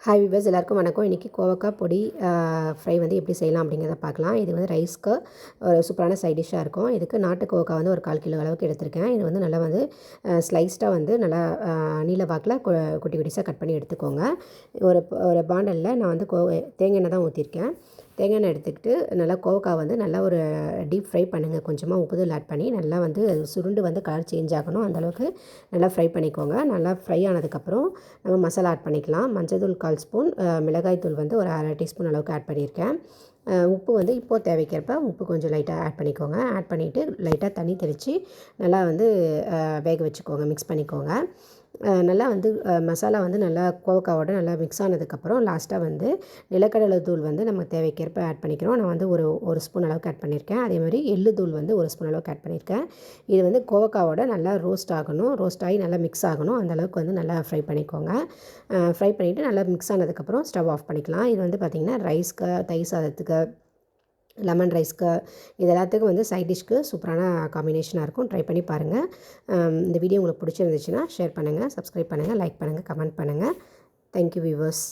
Hi viewers, எல்லாருக்கும் வணக்கம். இன்றைக்கி கோவக்காய் பொடி ஃப்ரை வந்து எப்படி செய்யலாம் அப்படிங்கிறத பார்க்கலாம். இது வந்து ரைஸ்க்கு ஒரு சூப்பரான சைட் டிஷ்ஷாக இருக்கும். இதுக்கு நாட்டு கோவக்காய் வந்து ஒரு 1/4 கிலோ அளவுக்கு எடுத்திருக்கேன். இது வந்து நல்லா வந்து ஸ்லைஸ்டாக வந்து நல்லா நீல வாக்கில் குட்டி குட்டிஸாக கட் பண்ணி எடுத்துக்கோங்க. ஒரு ஒரு பாண்டலில் நான் வந்து தேங்காய் எண்ணெய் தான் ஊற்றிருக்கேன். தேங்காய் எண்ணெய் எடுத்துக்கிட்டு நல்லா கோவக்காய் வந்து நல்லா ஒரு டீப் ஃப்ரை பண்ணுங்கள். கொஞ்சமாக உப்புதூள் ஆட் பண்ணி நல்லா வந்து சுருண்டு வந்து கலர் சேஞ்ச் ஆகணும். அந்தளவுக்கு நல்லா ஃப்ரை பண்ணிக்கோங்க. நல்லா ஃப்ரை ஆனதுக்கப்புறம் நம்ம மசாலா ஆட் பண்ணிக்கலாம். மஞ்சள் தூள் 1/4 ஸ்பூன், மிளகாய் தூள் வந்து ஒரு 1/2 டீஸ்பூன் அளவுக்கு ஆட் பண்ணியிருக்கேன். உப்பு வந்து இப்போது தேவைக்கிறப்ப உப்பு கொஞ்சம் லைட்டாக ஆட் பண்ணிக்கோங்க. ஆட் பண்ணிவிட்டு லைட்டாக தண்ணி தெளித்து நல்லா வந்து வேக வச்சுக்கோங்க, மிக்ஸ் பண்ணிக்கோங்க. நல்லா வந்து மசாலா வந்து நல்லா கோவக்காவோட நல்லா மிக்ஸ் ஆனதுக்கப்புறம் லாஸ்ட்டாக வந்து நிலக்கடலை தூள் வந்து நம்ம தேவைக்கேற்ப ஆட் பண்ணிக்கிறோம். நான் வந்து ஒரு ஸ்பூன் அளவுக்கு ஆட் பண்ணியிருக்கேன். அதே மாதிரி எள்ளு தூள் வந்து ஒரு ஸ்பூன் அளவுக்கு ஆட் பண்ணியிருக்கேன். இது வந்து கோவக்காவோட நல்லா ரோஸ்ட் ஆகணும். ரோஸ்ட் ஆகி நல்லா மிக்ஸ் ஆகணும். அந்தளவுக்கு வந்து நல்லா ஃப்ரை பண்ணிக்கோங்க. ஃப்ரை பண்ணிவிட்டு நல்லா மிக்ஸ் ஆனதுக்கப்புறம் ஸ்டவ் ஆஃப் பண்ணிக்கலாம். இது வந்து பார்த்திங்கன்னா ரைஸ்க்கு, தயிர் சாதத்துக்கு, லெமன் ரைஸ்க்கு, இது எல்லாத்துக்கும் வந்து சைட் டிஷ்க்கு சூப்பரான காம்பினேஷனாக இருக்கும். ட்ரை பண்ணி பாருங்கள். இந்த வீடியோ உங்களுக்கு பிடிச்சிருந்துச்சுன்னா ஷேர் பண்ணுங்கள், சப்ஸ்கிரைப் பண்ணுங்கள், லைக் பண்ணுங்கள், கமெண்ட் பண்ணுங்கள். Thank you viewers.